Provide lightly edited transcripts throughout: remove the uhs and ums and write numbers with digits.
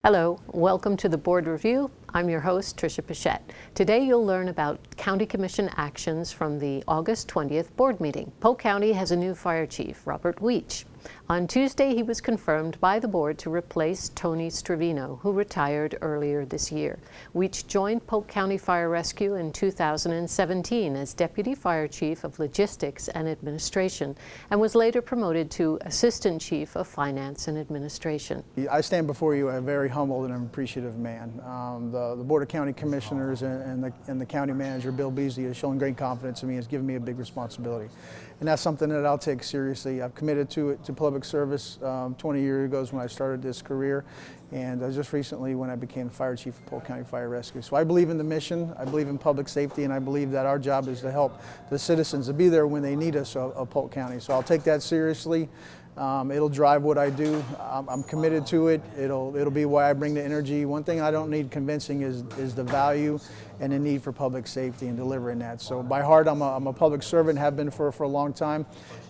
Hello, welcome to the Board Review. I'm your host, Tricia Pichette. Today you'll learn about County Commission actions from the August 20th board meeting. Polk County has a new fire chief, Robert Weech. On Tuesday, he was confirmed by the board to replace Tony Stravino, who retired earlier this year. Weech joined Polk County Fire Rescue in 2017 as Deputy Fire Chief of Logistics and Administration and was later promoted to Assistant Chief of Finance and Administration. I stand before you a very humbled and appreciative man. The Board of County Commissioners and the County Manager, Bill Beasley, has shown great confidence in me, has given me a big responsibility. And that's something that I'll take seriously. I've committed to it, to public service 20 years ago when I started this career, and just recently when I became Fire Chief of Polk County Fire Rescue. So I believe in the mission, I believe in public safety, and I believe that our job is to help the citizens to be there when they need us of Polk County. So I'll take that seriously. It'll drive what I do. I'm committed to it. It'll be why I bring the energy. One thing I don't need convincing is the value and the need for public safety and delivering that. So by heart, I'm a public servant, have been for a long time,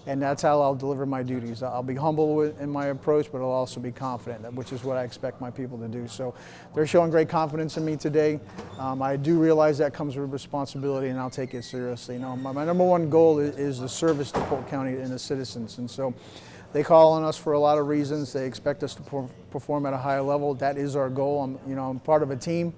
and that's how I'll deliver my duties. I'll be humble in my approach, but I'll also be confident, which is what I expect my people to do. So they're showing great confidence in me today. I do realize that comes with responsibility, and I'll take it seriously. You know, my number one goal is the service to Polk County and the citizens, and so they call on us for a lot of reasons. They expect us to perform at a higher level. That is our goal. I'm part of a team,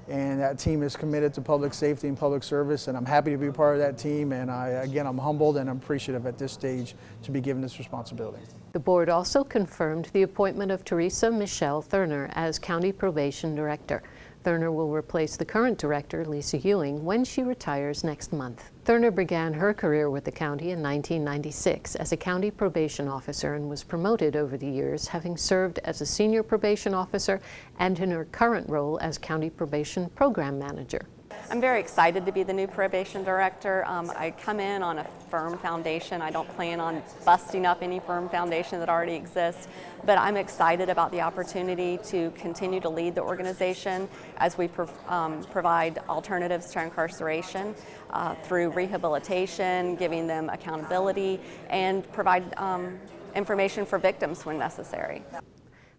and that team is committed to public safety and public service, and I'm happy to be part of that team. And I'm humbled and appreciative at this stage to be given this responsibility. The board also confirmed the appointment of Teresa Michelle Thurner as County Probation Director. Thurner will replace the current director, Lisa Ewing, when she retires next month. Thurner began her career with the county in 1996 as a county probation officer and was promoted over the years, having served as a senior probation officer and in her current role as county probation program manager. I'm very excited to be the new probation director. I come in on a firm foundation. I don't plan on busting up any firm foundation that already exists, but I'm excited about the opportunity to continue to lead the organization as we provide alternatives to incarceration through rehabilitation, giving them accountability, and provide information for victims when necessary.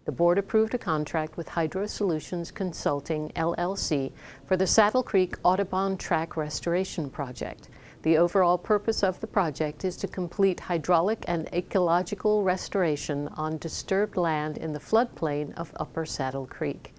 The board approved a contract with Hydro Solutions Consulting, LLC, for the Saddle Creek Audubon Track Restoration Project. The overall purpose of the project is to complete hydraulic and ecological restoration on disturbed land in the floodplain of Upper Saddle Creek.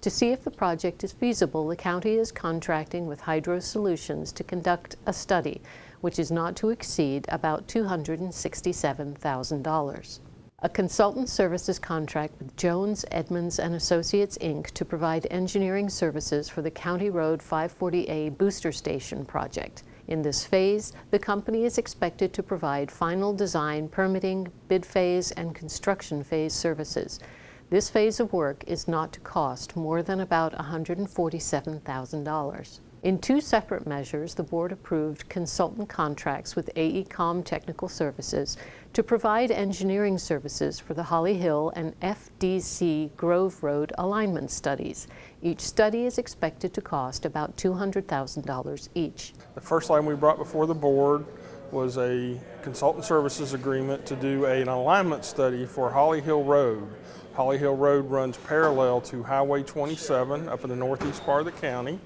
To see if the project is feasible, the county is contracting with Hydro Solutions to conduct a study, which is not to exceed about $267,000. A consultant services contract with Jones, Edmonds & Associates, Inc. to provide engineering services for the County Road 540A Booster Station project. In this phase, the company is expected to provide final design, permitting, bid phase, and construction phase services. This phase of work is not to cost more than about $147,000. In two separate measures, the board approved consultant contracts with AECOM Technical Services to provide engineering services for the Holly Hill and FDC Grove Road alignment studies. Each study is expected to cost about $200,000 each. The first line we brought before the board was a consultant services agreement to do an alignment study for Holly Hill Road. Holly Hill Road runs parallel to Highway 27 up in the northeast part of the county.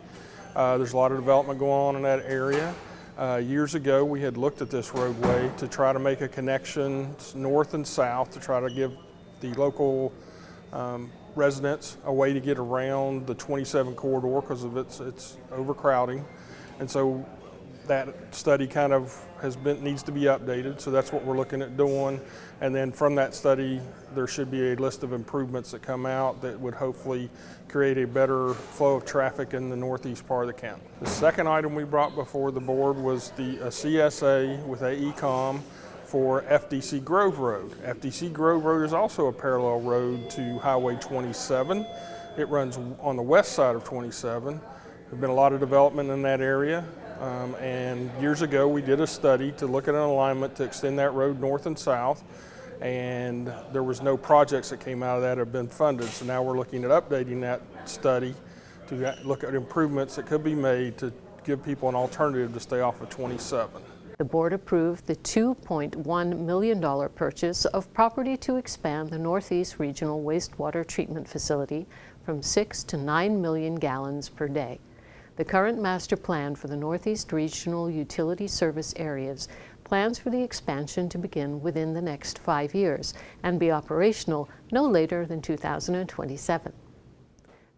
There's a lot of development going on in that area. Years ago, we had looked at this roadway to try to make a connection north and south to try to give the local residents a way to get around the 27 corridor because of its overcrowding. And so that study kind of needs to be updated, so that's what we're looking at doing. And then from that study, there should be a list of improvements that come out that would hopefully create a better flow of traffic in the northeast part of the county. The second item we brought before the board was the CSA with AECOM for FDC Grove Road. FDC Grove Road is also a parallel road to Highway 27. It runs on the west side of 27. There's been a lot of development in that area. And years ago we did a study to look at an alignment to extend that road north and south, and there was no projects that came out of that have been funded. So now we're looking at updating that study to look at improvements that could be made to give people an alternative to stay off of 27. The board approved the $2.1 million purchase of property to expand the Northeast Regional Wastewater Treatment Facility from 6 to 9 million gallons per day. The current master plan for the Northeast Regional Utility Service areas plans for the expansion to begin within the next 5 years and be operational no later than 2027.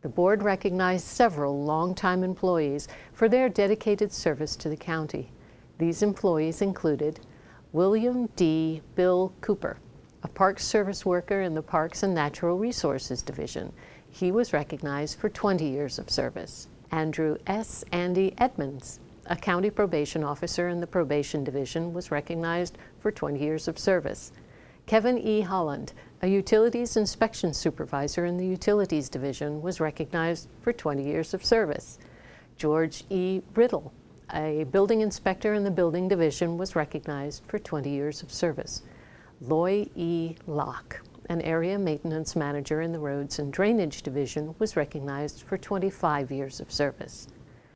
The board recognized several longtime employees for their dedicated service to the county. These employees included William D. Bill Cooper, a Park Service worker in the Parks and Natural Resources Division. He was recognized for 20 years of service. Andrew S. Andy Edmonds, a county probation officer in the Probation Division, was recognized for 20 years of service. Kevin E. Holland, a Utilities Inspection Supervisor in the Utilities Division, was recognized for 20 years of service. George E. Riddle, a building inspector in the Building Division, was recognized for 20 years of service. Loy E. Locke, an area maintenance manager in the Roads and Drainage Division, was recognized for 25 years of service.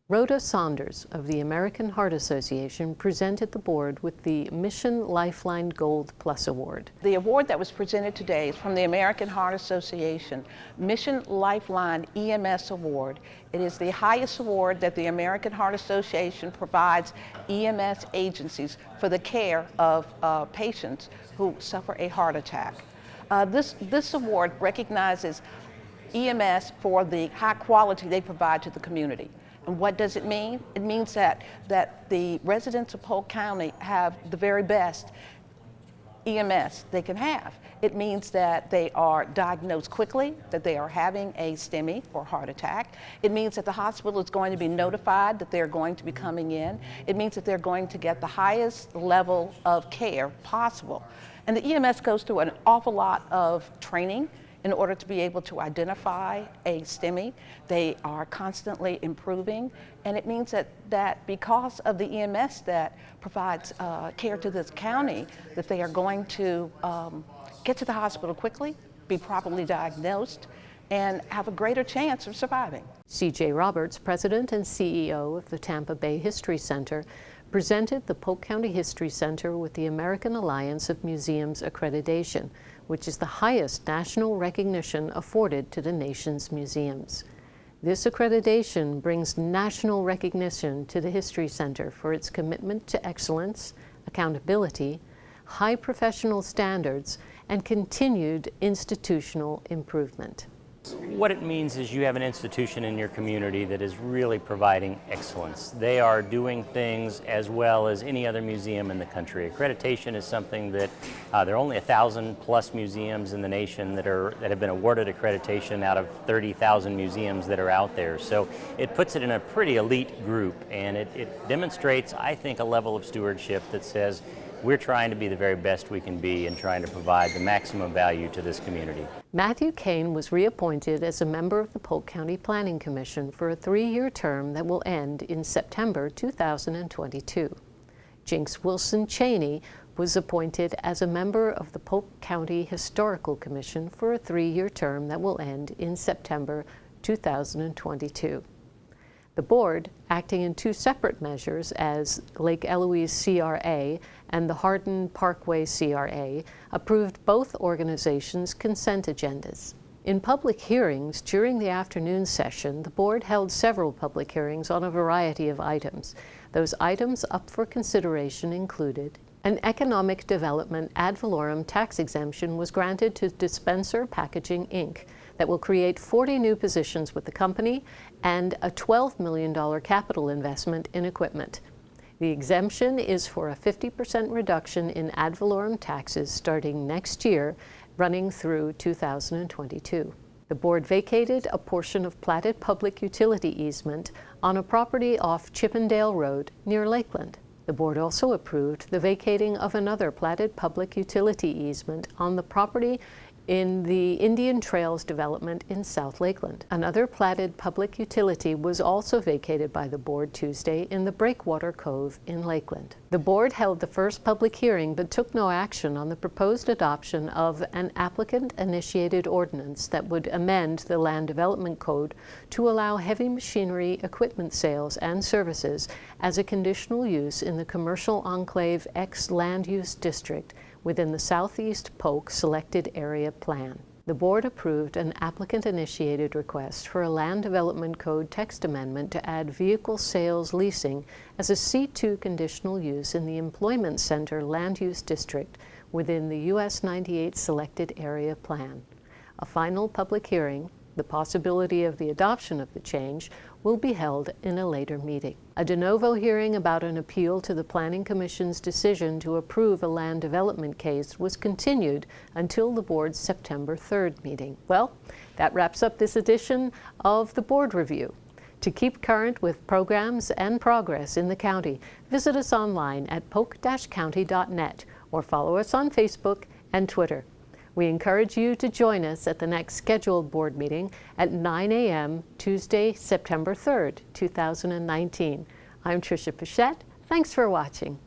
Rhoda Saunders of the American Heart Association presented the board with the Mission Lifeline Gold Plus Award. The award that was presented today is from the American Heart Association Mission Lifeline EMS Award. It is the highest award that the American Heart Association provides EMS agencies for the care of patients who suffer a heart attack. This award recognizes EMS for the high quality they provide to the community. And what does it mean? It means that the residents of Polk County have the very best EMS they can have. It means that they are diagnosed quickly, that they are having a STEMI or heart attack. It means that the hospital is going to be notified that they're going to be coming in. It means that they're going to get the highest level of care possible. And the EMS goes through an awful lot of training in order to be able to identify a STEMI. They are constantly improving, and it means that because of the EMS that provides care to this county, that they are going to get to the hospital quickly, be properly diagnosed, and have a greater chance of surviving. C.J. Roberts, President and CEO of the Tampa Bay History Center, presented the Polk County History Center with the American Alliance of Museums accreditation, which is the highest national recognition afforded to the nation's museums. This accreditation brings national recognition to the History Center for its commitment to excellence, accountability, high professional standards, and continued institutional improvement. What it means is you have an institution in your community that is really providing excellence. They are doing things as well as any other museum in the country. Accreditation is something that there are only 1,000 plus museums in the nation that have been awarded accreditation out of 30,000 museums that are out there. So it puts it in a pretty elite group, and it demonstrates, I think, a level of stewardship that says we're trying to be the very best we can be and trying to provide the maximum value to this community. Matthew Kane was reappointed as a member of the Polk County Planning Commission for a 3-year term that will end in September 2022. Jinx Wilson Cheney was appointed as a member of the Polk County Historical Commission for a 3-year term that will end in September 2022. The board, acting in 2 separate measures as Lake Eloise CRA and the Hardin Parkway CRA, approved both organizations' consent agendas. In public hearings during the afternoon session, the board held several public hearings on a variety of items. Those items up for consideration included: an economic development ad valorem tax exemption was granted to Dispenser Packaging, Inc., that will create 40 new positions with the company and a $12 million capital investment in equipment. The exemption is for a 50% reduction in ad valorem taxes starting next year, running through 2022. The board vacated a portion of platted public utility easement on a property off Chippendale Road near Lakeland. The board also approved the vacating of another platted public utility easement on the property in the Indian Trails development in South Lakeland. Another platted public utility was also vacated by the board Tuesday in the Breakwater Cove in Lakeland. The board held the first public hearing but took no action on the proposed adoption of an applicant-initiated ordinance that would amend the Land Development Code to allow heavy machinery equipment sales and services as a conditional use in the Commercial Enclave X Land Use District within the Southeast Polk Selected Area Plan. The board approved an applicant-initiated request for a Land Development Code text amendment to add vehicle sales leasing as a C2 conditional use in the Employment Center Land Use District within the US 98 Selected Area Plan. A final public hearing, the possibility of the adoption of the change, will be held in a later meeting. A de novo hearing about an appeal to the Planning Commission's decision to approve a land development case was continued until the board's September 3rd meeting. Well, that wraps up this edition of the Board Review. To keep current with programs and progress in the county, visit us online at polk-county.net or follow us on Facebook and Twitter. We encourage you to join us at the next scheduled board meeting at 9 a.m. Tuesday, September 3rd, 2019. I'm Tricia Pichette. Thanks for watching.